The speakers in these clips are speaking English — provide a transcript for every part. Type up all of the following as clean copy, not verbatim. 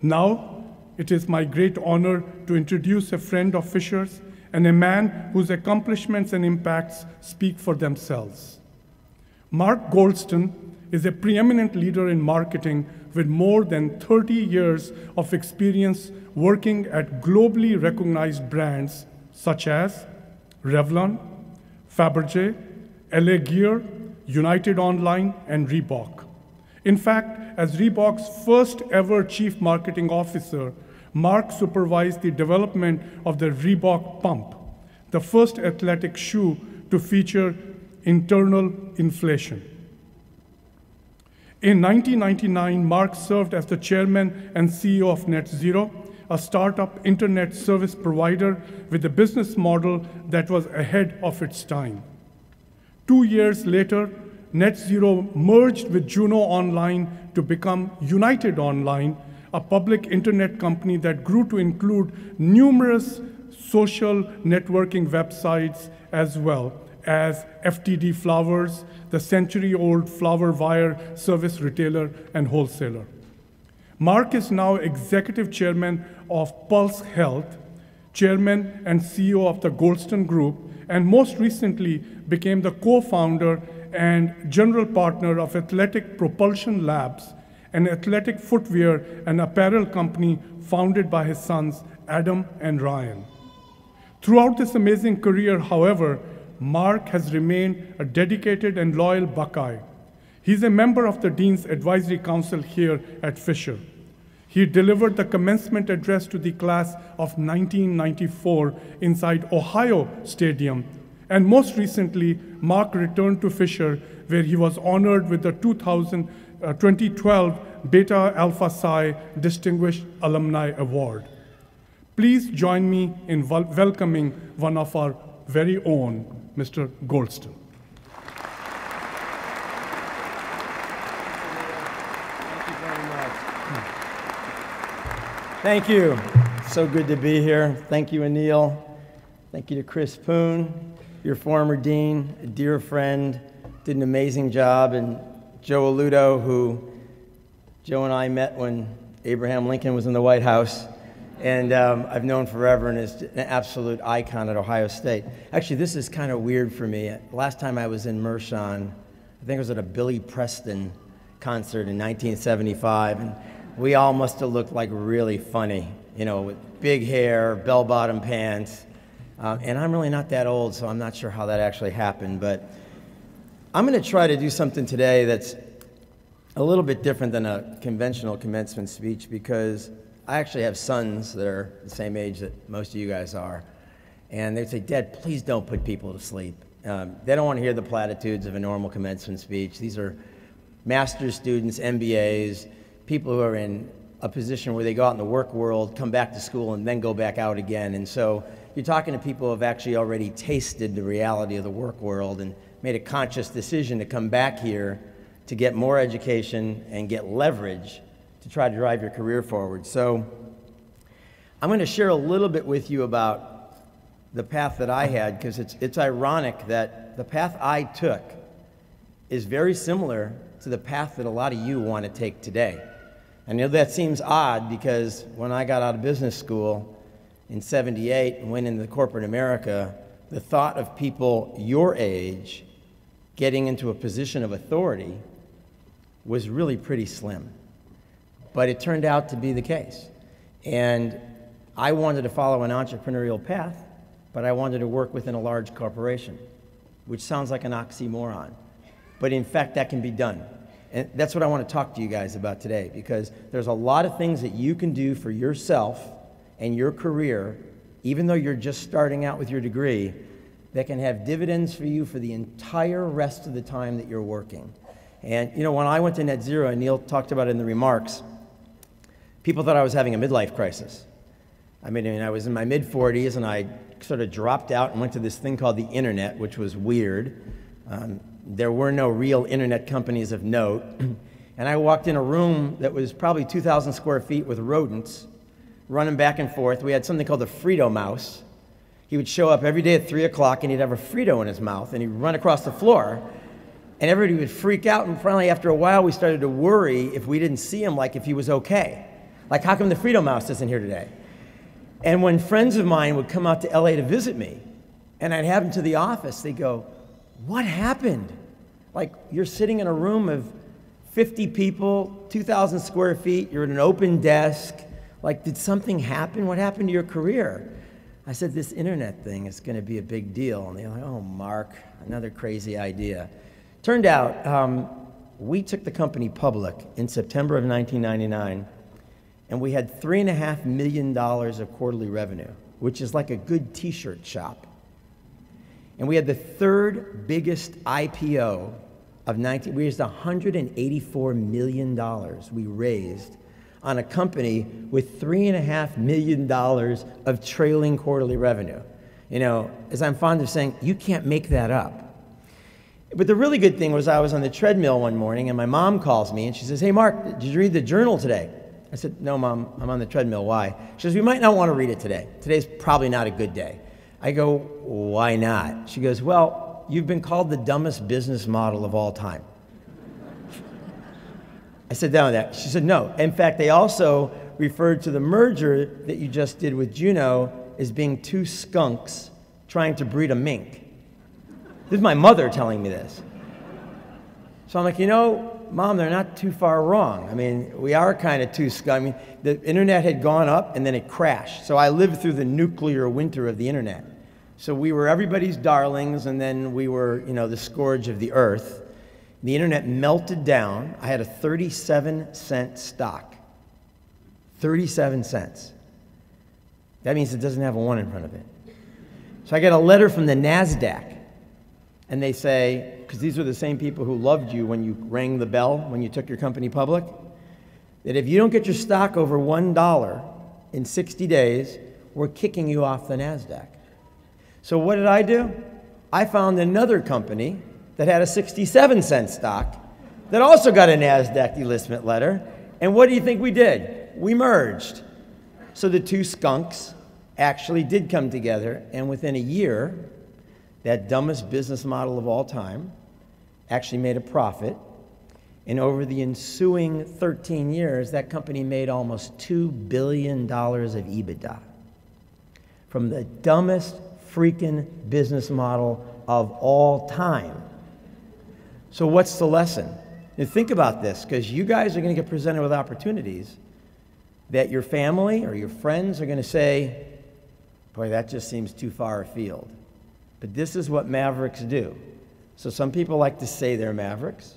Now, it is my great honor to introduce a friend of Fisher's and a man whose accomplishments and impacts speak for themselves. Mark Goldston is a preeminent leader in marketing with more than 30 years of experience working at globally recognized brands such as Revlon, Fabergé, LA Gear, United Online, and Reebok. In fact, as Reebok's first ever chief marketing officer, Mark supervised the development of the Reebok Pump, the first athletic shoe to feature internal inflation. In 1999, Mark served as the chairman and CEO of NetZero, a startup internet service provider with a business model that was ahead of its time. 2 years later, NetZero merged with Juno Online to become United Online, a public internet company that grew to include numerous social networking websites as well as FTD Flowers, the century-old flower wire service retailer and wholesaler. Mark is now executive chairman of Pulse Health, chairman and CEO of the Goldston Group, and most recently became the co-founder and general partner of Athletic Propulsion Labs, an athletic footwear and apparel company founded by his sons, Adam and Ryan. Throughout this amazing career, however, Mark has remained a dedicated and loyal Buckeye. He's a member of the Dean's Advisory Council here at Fisher. He delivered the commencement address to the class of 1994 inside Ohio Stadium. And most recently, Mark returned to Fisher, where he was honored with the 2012 Beta Alpha Psi Distinguished Alumni Award. Please join me in welcoming one of our very own, Mr. Goldston. Thank you very much. Thank you. So good to be here. Thank you, Anil. Thank you to Chris Poon, your former dean, a dear friend, did an amazing job, and Joe Aludo, who Joe and I met when Abraham Lincoln was in the White House, and I've known forever and is an absolute icon at Ohio State. Actually, this is kind of weird for me. Last time I was in Mershon, I think it was at a Billy Preston concert in 1975, and we all must have looked like really funny, you know, with big hair, bell-bottom pants, and I'm really not that old, so I'm not sure how that actually happened, but I'm going to try to do something today that's a little bit different than a conventional commencement speech, because I actually have sons that are the same age that most of you guys are, and they say, "Dad, please don't put people to sleep." They don't want to hear the platitudes of a normal commencement speech. These are master's students, MBAs, people who are in a position where they go out in the work world, come back to school, and then go back out again. And so you're talking to people who have actually already tasted the reality of the work world and made a conscious decision to come back here to get more education and get leverage to try to drive your career forward. So I'm going to share a little bit with you about the path that I had, because it's ironic that the path I took is very similar to the path that a lot of you want to take today. I know that seems odd, because when I got out of business school in '78 and went into corporate America, the thought of people your age getting into a position of authority was really pretty slim. But it turned out to be the case. And I wanted to follow an entrepreneurial path, but I wanted to work within a large corporation, which sounds like an oxymoron. But in fact, that can be done. And that's what I want to talk to you guys about today, because there's a lot of things that you can do for yourself and your career, even though you're just starting out with your degree, that can have dividends for you for the entire rest of the time that you're working. And you know, when I went to NetZero, and Neil talked about it in the remarks, people thought I was having a midlife crisis. I mean, I was in my mid-40s, and I sort of dropped out and went to this thing called the internet, which was weird. There were no real internet companies of note. And I walked in a room that was probably 2,000 square feet with rodents running back and forth. We had something called the Frito mouse. He would show up every day at 3 o'clock, and he'd have a Frito in his mouth, and he'd run across the floor. And everybody would freak out, and finally, after a while, we started to worry if we didn't see him, like if he was okay. Like, how come the Frito Mouse isn't here today? And when friends of mine would come out to LA to visit me, and I'd have them to the office, they'd go, what happened? Like, you're sitting in a room of 50 people, 2,000 square feet, you're at an open desk. Like, did something happen? What happened to your career? I said, this internet thing is going to be a big deal. And they're like, oh, Mark, another crazy idea. Turned out, we took the company public in September of 1999, and we had $3.5 million of quarterly revenue, which is like a good t-shirt shop. And we had the third biggest IPO of we raised $184 million we raised on a company with $3.5 million of trailing quarterly revenue. You know, as I'm fond of saying, you can't make that up. But the really good thing was I was on the treadmill one morning and my mom calls me and she says, hey Mark, did you read the journal today? I said, no Mom, I'm on the treadmill, why? She says, we might not want to read it today. Today's probably not a good day. I go, why not? She goes, well, you've been called the dumbest business model of all time. I sat down with that. She said, no. In fact, they also referred to the merger that you just did with Juno as being two skunks trying to breed a mink. This is my mother telling me this. So I'm like, you know, Mom, they're not too far wrong. I mean, we are kind of two skunks. I mean, the internet had gone up and then it crashed. So I lived through the nuclear winter of the internet. So we were everybody's darlings and then we were, you know, the scourge of the earth. The internet melted down. I had a 37-cent stock. 37 cents. That means it doesn't have a 1 in front of it. So I get a letter from the NASDAQ. And they say, because these were the same people who loved you when you rang the bell, when you took your company public, that if you don't get your stock over $1 in 60 days, we're kicking you off the NASDAQ. So what did I do? I found another company that had a 67-cent stock that also got a NASDAQ delistment letter. And what do you think we did? We merged. So the two skunks actually did come together, and within a year, that dumbest business model of all time actually made a profit. And over the ensuing 13 years, that company made almost $2 billion of EBITDA. From the dumbest freaking business model of all time. So what's the lesson? And think about this, because you guys are going to get presented with opportunities that your family or your friends are going to say, boy, that just seems too far afield. But this is what mavericks do. So some people like to say they're mavericks,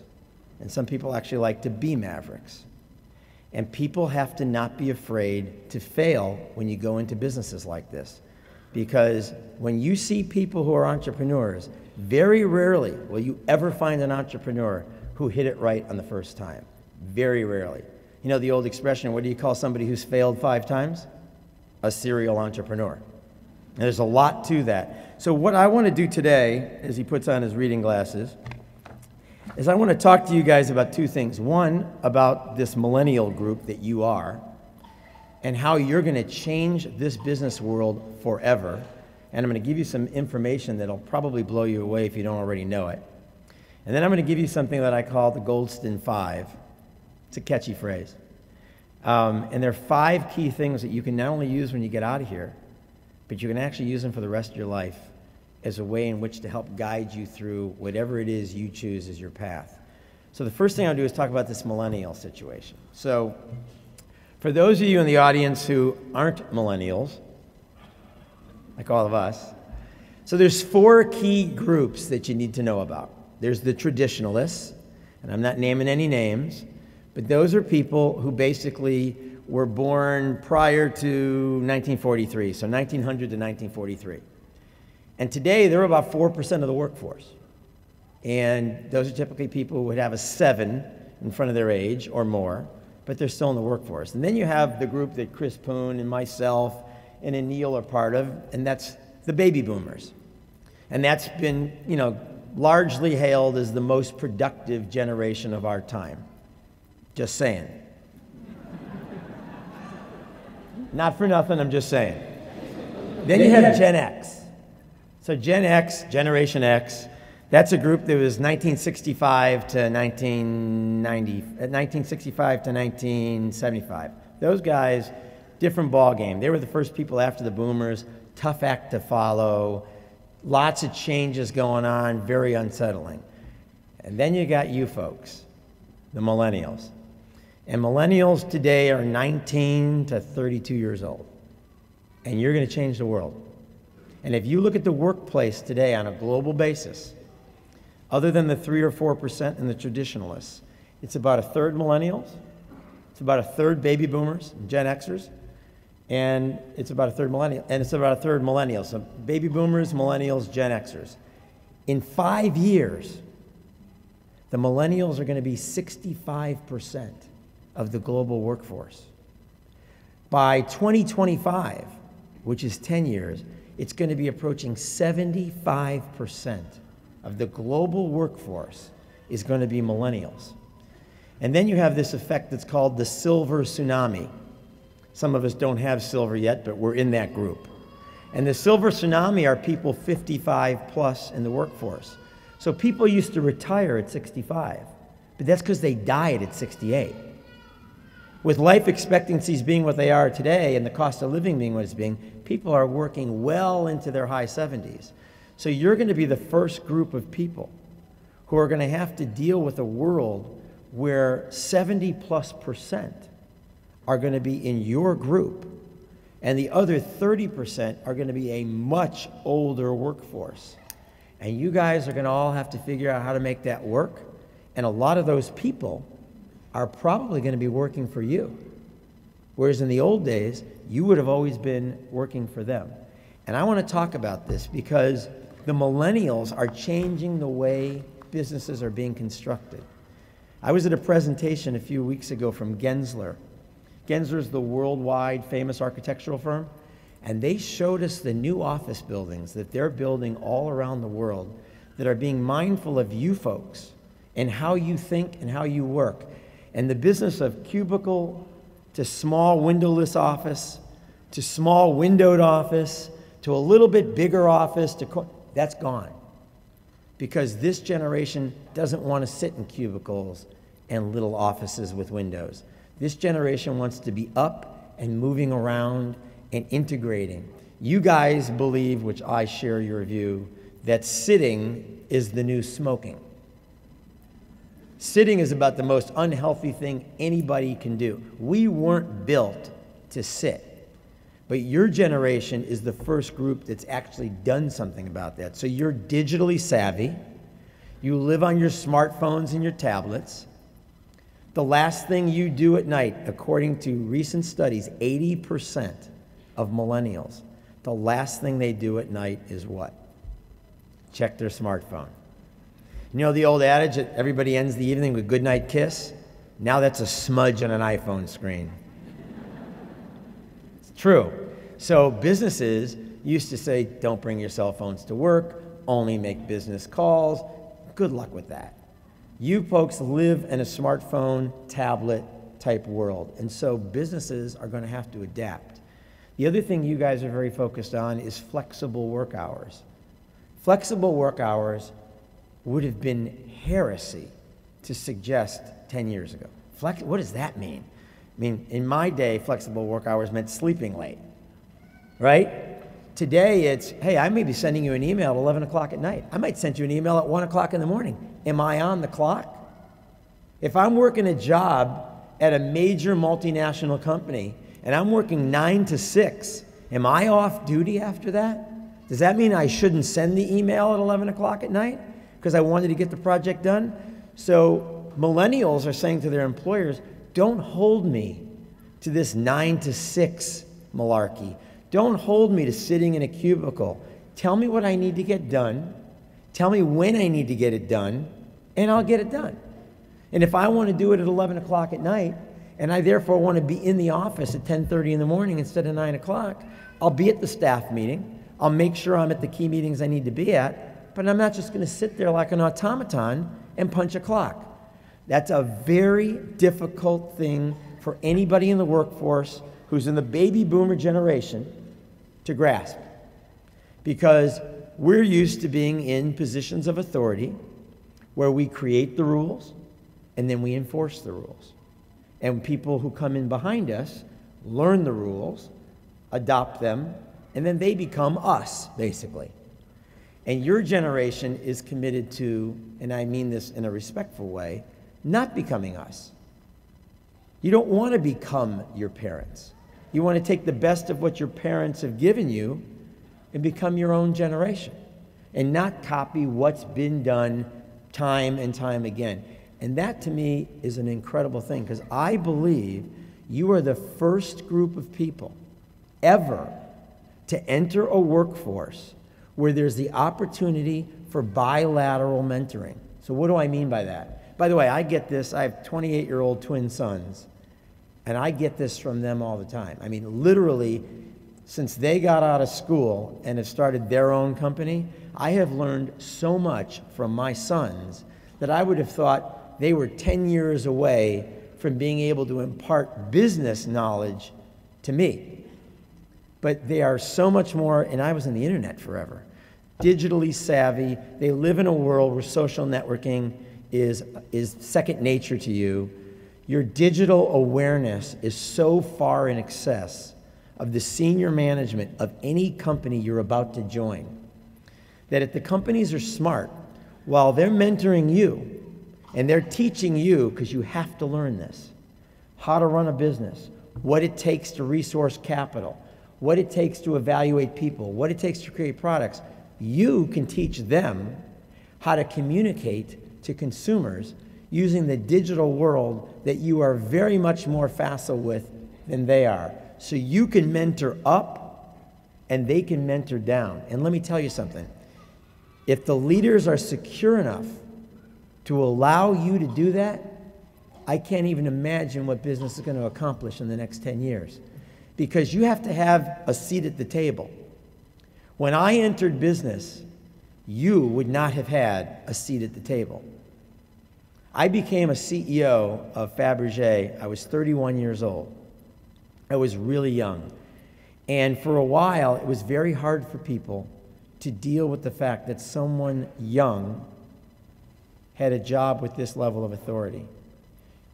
and some people actually like to be mavericks. And people have to not be afraid to fail when you go into businesses like this. Because when you see people who are entrepreneurs, very rarely will you ever find an entrepreneur who hit it right on the first time. Very rarely. You know the old expression, what do you call somebody who's failed 5 times? A serial entrepreneur. And there's a lot to that. So what I want to do today, as he puts on his reading glasses, is I want to talk to you guys about 2 things. One, about this millennial group that you are, and how you're going to change this business world forever. And I'm going to give you some information that'll probably blow you away if you don't already know it. And then I'm going to give you something that I call the Goldston 5. It's a catchy phrase. And there are 5 key things that you can not only use when you get out of here, but you can actually use them for the rest of your life as a way in which to help guide you through whatever it is you choose as your path. So the first thing I'll do is talk about this millennial situation. So for those of you in the audience who aren't millennials, like all of us, so there's 4 key groups that you need to know about. There's the traditionalists, and I'm not naming any names, but those are people who basically were born prior to 1943, so 1900 to 1943. And today, they're about 4% of the workforce. And those are typically people who would have a 7 in front of their age or more, but they're still in the workforce. And then you have the group that Chris Poon and myself and Anil are part of, and that's the baby boomers. And that's been, you know, largely hailed as the most productive generation of our time. Just saying. Not for nothing, I'm just saying. Then you have Gen X. So Gen X, Generation X, that's a group that was 1965 to 1975, Those guys, different ball game. They were the first people after the boomers, tough act to follow, lots of changes going on, very unsettling. And then you got you folks, the millennials. And millennials today are 19 to 32 years old. And you're going to change the world. And if you look at the workplace today on a global basis, other than the 3 or 4% and the traditionalists, it's about a third millennials, it's about a third baby boomers, Gen Xers, and it's about a third millennial, and it's about a third millennials. So baby boomers, millennials, Gen Xers. In 5 years, the millennials are going to be 65% of the global workforce. By 2025, which is 10 years, it's going to be approaching 75% of the global workforce is going to be millennials. And then you have this effect that's called the silver tsunami. Some of us don't have silver yet, but we're in that group. And the silver tsunami are people 55 plus in the workforce. So people used to retire at 65, but that's because they died at 68. With life expectancies being what they are today and the cost of living being what it's being, people are working well into their high 70s. So you're going to be the first group of people who are going to have to deal with a world where 70+% are going to be in your group, and the other 30% are going to be a much older workforce. And you guys are going to all have to figure out how to make that work, and a lot of those people are probably going to be working for you. Whereas in the old days, you would have always been working for them. And I want to talk about this because the millennials are changing the way businesses are being constructed. I was at a presentation a few weeks ago from Gensler. Gensler is the worldwide famous architectural firm, and they showed us the new office buildings that they're building all around the world that are being mindful of you folks and how you think and how you work. And the business of cubicle to small windowless office, to small windowed office, to a little bit bigger office, that's gone. Because this generation doesn't want to sit in cubicles and little offices with windows. This generation wants to be up and moving around and integrating. You guys believe, which I share your view, that sitting is the new smoking. Sitting is about the most unhealthy thing anybody can do. We weren't built to sit. But your generation is the first group that's actually done something about that. So you're digitally savvy. You live on your smartphones and your tablets. The last thing you do at night, according to recent studies, 80% of millennials, the last thing they do at night is what? Check their smartphone. You know the old adage that everybody ends the evening with good night kiss? Now that's a smudge on an iPhone screen. It's true. So businesses used to say, don't bring your cell phones to work, only make business calls. Good luck with that. You folks live in a smartphone, tablet type world, and so businesses are going to have to adapt. The other thing you guys are very focused on is flexible work hours. Flexible work hours would have been heresy to suggest 10 years ago. What does that mean? I mean, in my day, flexible work hours meant sleeping late, right? Today, it's, hey, I may be sending you an email at 11 o'clock at night. I might send you an email at 1 o'clock in the morning. Am I on the clock? If I'm working a job at a major multinational company and I'm working 9 to 6, am I off duty after that? Does that mean I shouldn't send the email at 11 o'clock at night because I wanted to get the project done? So millennials are saying to their employers, don't hold me to this 9 to 6 malarkey. Don't hold me to sitting in a cubicle. Tell me what I need to get done. Tell me when I need to get it done, and I'll get it done. And if I want to do it at 11 o'clock at night, and I therefore want to be in the office at 10:30 in the morning instead of 9 o'clock, I'll be at the staff meeting. I'll make sure I'm at the key meetings I need to be at, but I'm not just going to sit there like an automaton and punch a clock. That's a very difficult thing for anybody in the workforce who's in the baby boomer generation to grasp, because we're used to being in positions of authority where we create the rules and then we enforce the rules. And people who come in behind us learn the rules, adopt them, and then they become us, basically. And your generation is committed to, and I mean this in a respectful way, not becoming us. You don't want to become your parents. You want to take the best of what your parents have given you and become your own generation and not copy what's been done time and time again. And that to me is an incredible thing, because I believe you are the first group of people ever to enter a workforce where there's the opportunity for bilateral mentoring. So what do I mean by that? By the way, I get this. I have 28-year-old twin sons, and I get this from them all the time. I mean, literally, since they got out of school and have started their own company, I have learned so much from my sons that I would have thought they were 10 years away from being able to impart business knowledge to me. But they are so much more, and I was in the internet forever, digitally savvy. They live in a world where social networking is second nature to you. Your digital awareness is so far in excess of the senior management of any company you're about to join that if the companies are smart, while they're mentoring you and they're teaching you, because you have to learn this, how to run a business, what it takes to resource capital, what it takes to evaluate people, what it takes to create products, you can teach them how to communicate to consumers using the digital world that you are very much more facile with than they are. So you can mentor up and they can mentor down. And let me tell you something. If the leaders are secure enough to allow you to do that, I can't even imagine what business is going to accomplish in the next 10 years. Because you have to have a seat at the table. When I entered business, you would not have had a seat at the table. I became a CEO of Fabergé. I was 31 years old. I was really young. And for a while, it was very hard for people to deal with the fact that someone young had a job with this level of authority.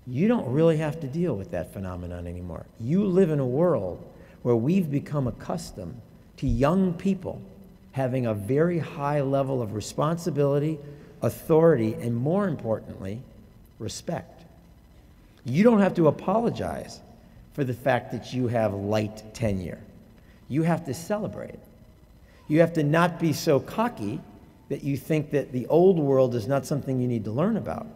You don't really have to deal with that phenomenon anymore. You live in a world where we've become accustomed to young people having a very high level of responsibility, authority, and more importantly, respect. You don't have to apologize for the fact that you have light tenure. You have to celebrate it. You have to not be so cocky that you think that the old world is not something you need to learn about.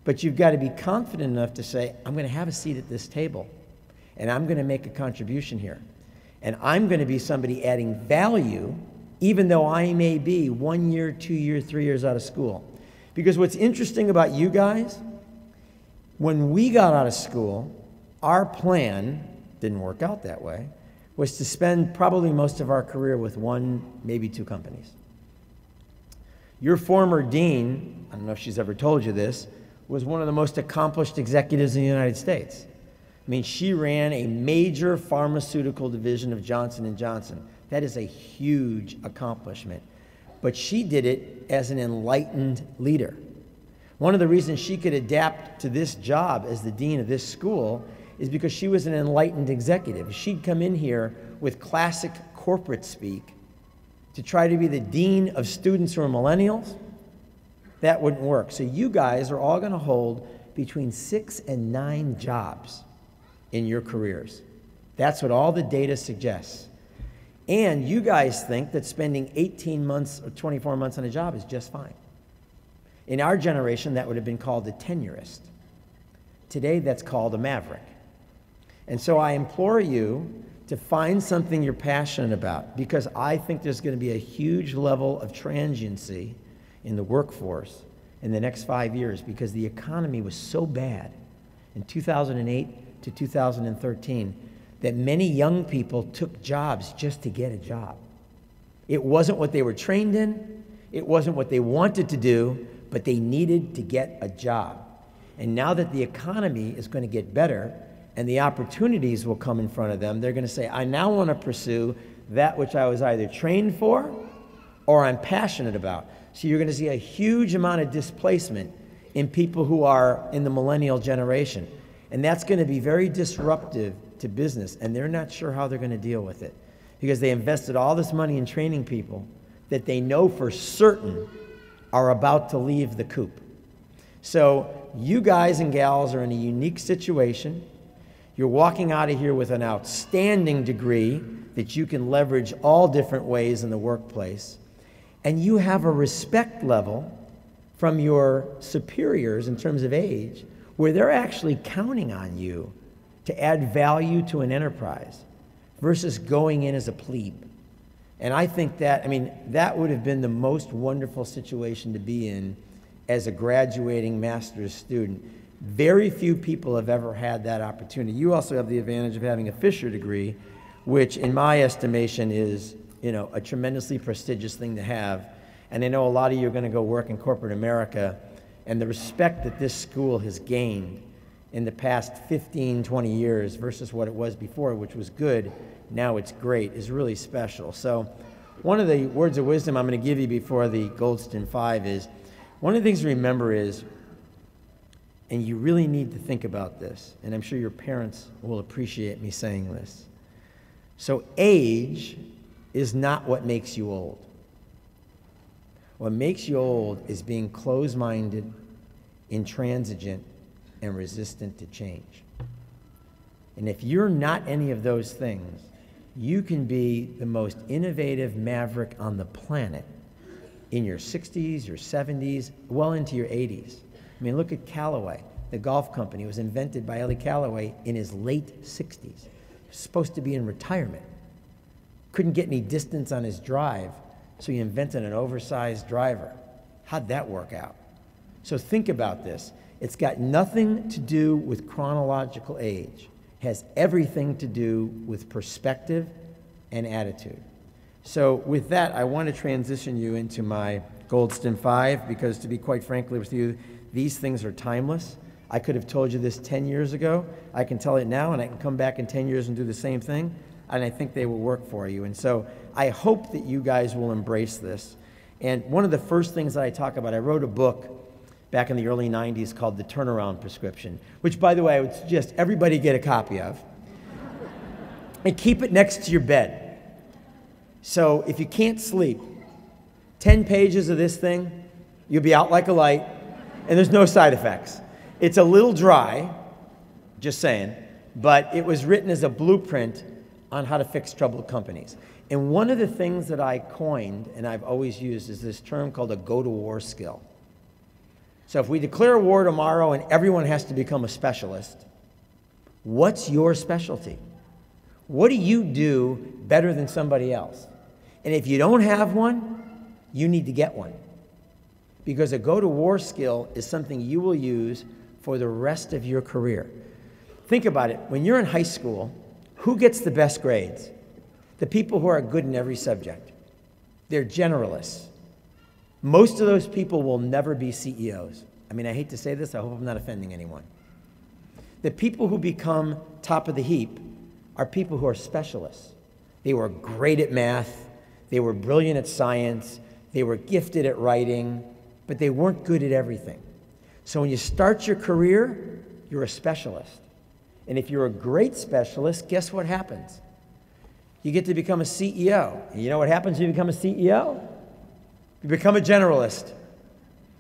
But you've got to be confident enough to say, I'm going to have a seat at this table, and I'm going to make a contribution here. And I'm going to be somebody adding value, even though I may be 1 year, 2 years, 3 years out of school. Because what's interesting about you guys, when we got out of school, our plan didn't work out that way, was to spend probably most of our career with one, maybe two companies. Your former dean, I don't know if she's ever told you this, was one of the most accomplished executives in the United States. I mean, she ran a major pharmaceutical division of Johnson & Johnson. That is a huge accomplishment. But she did it as an enlightened leader. One of the reasons she could adapt to this job as the dean of this school is because she was an enlightened executive. She'd come in here with classic corporate speak to try to be the dean of students who are millennials. That wouldn't work. So you guys are all going to hold between 6 and 9 jobs in your careers. That's what all the data suggests. And you guys think that spending 18 months or 24 months on a job is just fine. In our generation, that would have been called a tenurist. Today, that's called a maverick. And so I implore you to find something you're passionate about, because I think there's going to be a huge level of transiency in the workforce in the next 5 years, because the economy was so bad in 2008 to 2013 that many young people took jobs just to get a job. It wasn't what they were trained in, it wasn't what they wanted to do, but they needed to get a job. And now that the economy is going to get better and the opportunities will come in front of them, they're going to say, I now want to pursue that which I was either trained for or I'm passionate about. So you're going to see a huge amount of displacement in people who are in the millennial generation. And that's going to be very disruptive to business, and they're not sure how they're going to deal with it because they invested all this money in training people that they know for certain are about to leave the coop. So you guys and gals are in a unique situation. You're walking out of here with an outstanding degree that you can leverage all different ways in the workplace. And you have a respect level from your superiors in terms of age where they're actually counting on you to add value to an enterprise versus going in as a plebe. And I think that, I mean, that would have been the most wonderful situation to be in as a graduating master's student. Very few people have ever had that opportunity. You also have the advantage of having a Fisher degree, which in my estimation is, you know, a tremendously prestigious thing to have. And I know a lot of you are going to go work in corporate America, and the respect that this school has gained in the past 15, 20 years versus what it was before, which was good, now it's great, is really special. So one of the words of wisdom I'm going to give you before the Goldston 5 is, one of the things to remember is, and you really need to think about this, and I'm sure your parents will appreciate me saying this. So age is not what makes you old. What makes you old is being closed-minded, intransigent, and resistant to change. And if you're not any of those things, you can be the most innovative maverick on the planet in your 60s, your 70s, well into your 80s. I mean, look at Callaway, the golf company. It was invented by Ellie Callaway in his late 60s. He was supposed to be in retirement. Couldn't get any distance on his drive, so he invented an oversized driver. How'd that work out? So think about this. It's got nothing to do with chronological age. It has everything to do with perspective and attitude. So with that, I want to transition you into my Goldston 5, because to be quite frankly with you, these things are timeless. I could have told you this 10 years ago. I can tell it now, and I can come back in 10 years and do the same thing, and I think they will work for you. And so I hope that you guys will embrace this. And one of the first things that I talk about, I wrote a book back in the early 90s called The Turnaround Prescription, which, by the way, I would suggest everybody get a copy of. And keep it next to your bed. So if you can't sleep, 10 pages of this thing, you'll be out like a light, and there's no side effects. It's a little dry, just saying, but it was written as a blueprint on how to fix troubled companies. And one of the things that I coined, and I've always used, is this term called a go-to-war skill. So if we declare war tomorrow and everyone has to become a specialist, what's your specialty? What do you do better than somebody else? And if you don't have one, you need to get one. Because a go-to-war skill is something you will use for the rest of your career. Think about it. When you're in high school, who gets the best grades? The people who are good in every subject. They're generalists. Most of those people will never be CEOs. I mean, I hate to say this. I hope I'm not offending anyone. The people who become top of the heap are people who are specialists. They were great at math. They were brilliant at science. They were gifted at writing, but they weren't good at everything. So when you start your career, you're a specialist. And if you're a great specialist, guess what happens? You get to become a CEO. And you know what happens when you become a CEO? You become a generalist.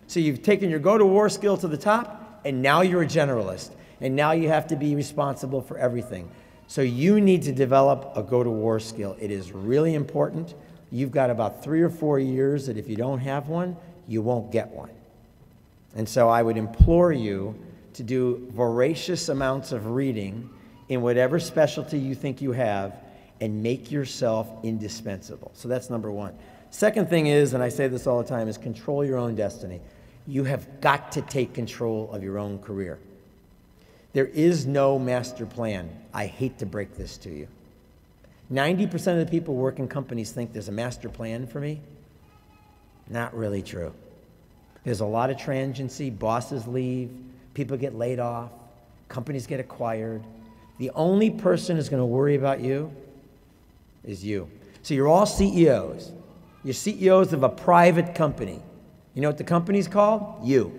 So you've taken your go-to-war skill to the top, and now you're a generalist. And now you have to be responsible for everything. So you need to develop a go-to-war skill. It is really important. You've got about 3 or 4 years that if you don't have one, you won't get one. And so I would implore you to do voracious amounts of reading in whatever specialty you think you have and make yourself indispensable. So that's number one. Second thing is, and I say this all the time, is control your own destiny. You have got to take control of your own career. There is no master plan. I hate to break this to you. 90% of the people who work in companies think there's a master plan for me. Not really true. There's a lot of transiency. Bosses leave. People get laid off. Companies get acquired. The only person who's going to worry about you is you. So you're all CEOs. You're CEOs of a private company. You know what the company's called? You.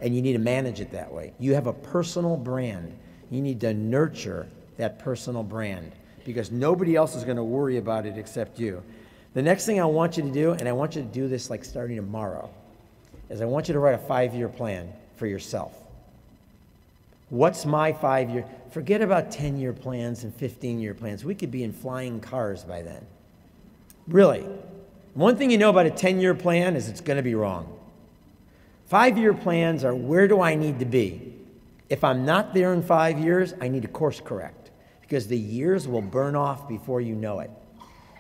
And you need to manage it that way. You have a personal brand. You need to nurture that personal brand, because nobody else is going to worry about it except you. The next thing I want you to do, and I want you to do this like starting tomorrow, is I want you to write a 5-year plan for yourself. What's my 5-year? Forget about 10-year plans and 15-year plans. We could be in flying cars by then. Really. One thing you know about a 10-year plan is it's going to be wrong. 5-year plans are, where do I need to be? If I'm not there in 5 years, I need to course correct, because the years will burn off before you know it.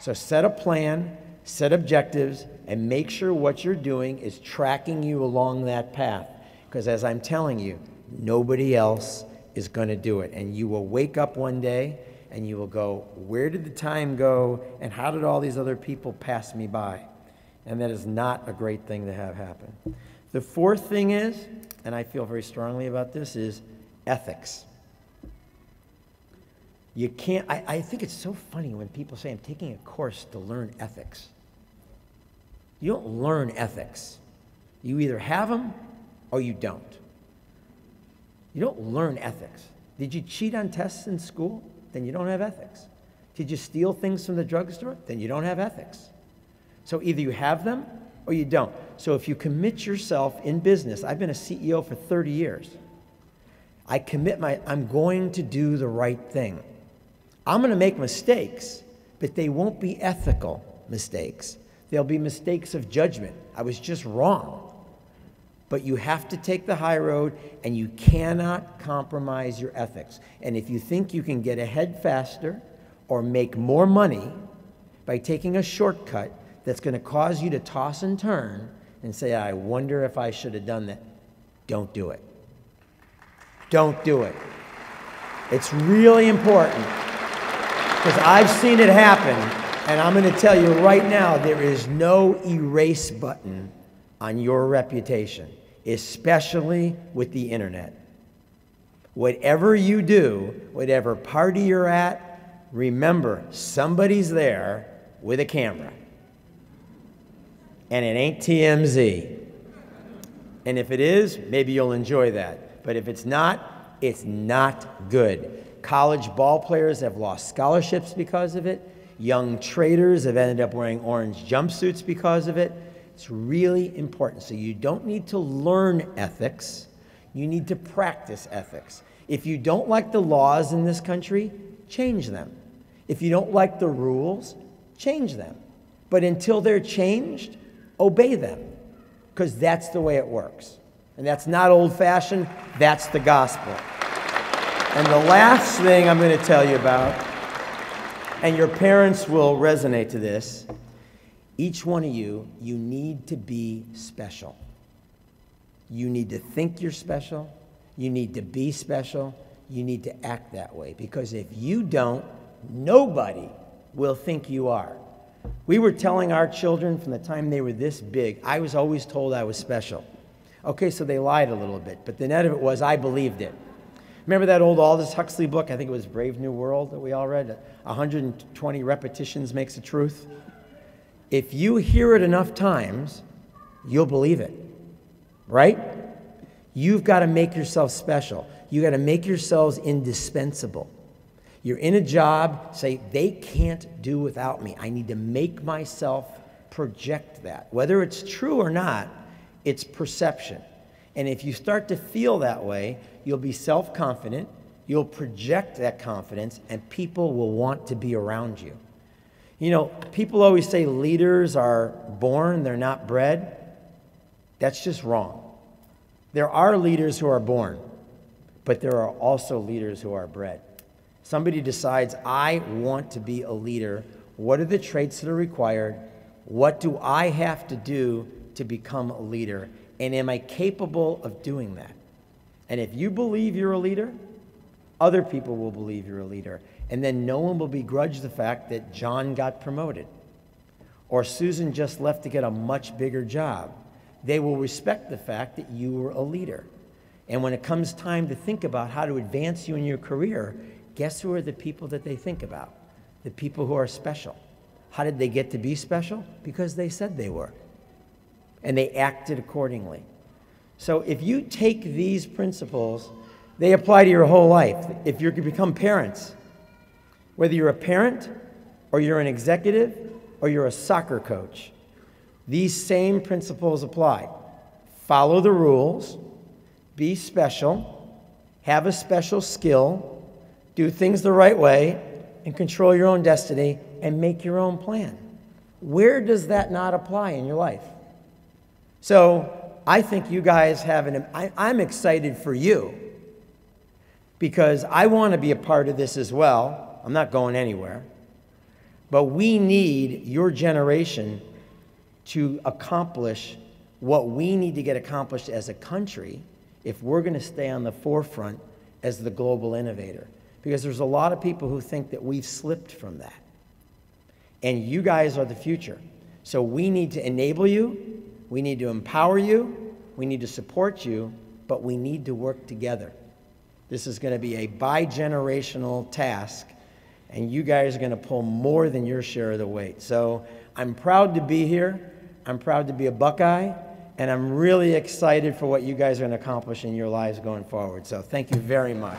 So set a plan, set objectives, and make sure what you're doing is tracking you along that path. Because as I'm telling you, nobody else is going to do it. And you will wake up one day and you will go, where did the time go? And how did all these other people pass me by? And that is not a great thing to have happen. The fourth thing is, and I feel very strongly about this, is ethics. You can't, I think it's so funny when people say, I'm taking a course to learn ethics. You don't learn ethics. You either have them or you don't. You don't learn ethics. Did you cheat on tests in school? Then you don't have ethics. Did you steal things from the drugstore? Then you don't have ethics. So either you have them or you don't. So if you commit yourself in business, I've been a CEO for 30 years. I commit I'm going to do the right thing. I'm going to make mistakes, but they won't be ethical mistakes. They'll be mistakes of judgment. I was just wrong. But you have to take the high road, and you cannot compromise your ethics. And if you think you can get ahead faster or make more money by taking a shortcut that's going to cause you to toss and turn and say, I wonder if I should have done that, don't do it. Don't do it. It's really important, because I've seen it happen, and I'm going to tell you right now, there is no erase button on your reputation, especially with the internet. Whatever you do, whatever party you're at, remember, somebody's there with a camera. And it ain't TMZ. And if it is, maybe you'll enjoy that. But if it's not good. College ball players have lost scholarships because of it. Young traders have ended up wearing orange jumpsuits because of it. It's really important. So you don't need to learn ethics. You need to practice ethics. If you don't like the laws in this country, change them. If you don't like the rules, change them. But until they're changed, obey them, because that's the way it works. And that's not old-fashioned, that's the gospel. And the last thing I'm going to tell you about, and your parents will resonate to this, each one of you, you need to be special. You need to think you're special. You need to be special. You need to act that way. Because if you don't, nobody will think you are. We were telling our children from the time they were this big, I was always told I was special. Okay, so they lied a little bit, but the net of it was I believed it. Remember that old Aldous Huxley book? I think it was Brave New World that we all read? 120 repetitions makes a truth. If you hear it enough times, you'll believe it, right? You've got to make yourself special. You've got to make yourselves indispensable. You're in a job, say, they can't do without me. I need to make myself project that. Whether it's true or not, it's perception. And if you start to feel that way, you'll be self-confident, you'll project that confidence, and people will want to be around you. You know, people always say leaders are born, they're not bred. That's just wrong. There are leaders who are born, but there are also leaders who are bred. Somebody decides, I want to be a leader. What are the traits that are required? What do I have to do to become a leader? And am I capable of doing that? And if you believe you're a leader, other people will believe you're a leader. And then no one will begrudge the fact that John got promoted or Susan just left to get a much bigger job. They will respect the fact that you were a leader. And when it comes time to think about how to advance you in your career, guess who are the people that they think about? The people who are special. How did they get to be special? Because they said they were. And they acted accordingly. So if you take these principles, they apply to your whole life. If you're going to become parents, Whether you're a parent, or you're an executive, or you're a soccer coach, these same principles apply. Follow the rules, be special, have a special skill, do things the right way, and control your own destiny, and make your own plan. Where does that not apply in your life? So I think you guys have I'm excited for you because I want to be a part of this as well. I'm not going anywhere. But we need your generation to accomplish what we need to get accomplished as a country if we're going to stay on the forefront as the global innovator. Because there's a lot of people who think that we've slipped from that. And you guys are the future. So we need to enable you, we need to empower you, we need to support you, but we need to work together. This is going to be a bi-generational task, and you guys are going to pull more than your share of the weight. So I'm proud to be here. I'm proud to be a Buckeye, and I'm really excited for what you guys are going to accomplish in your lives going forward. So thank you very much.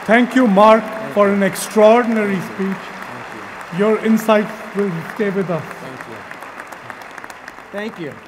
Thank you, Mark, for an extraordinary speech. Thank you. Your insights will stay with us. Thank you. Thank you.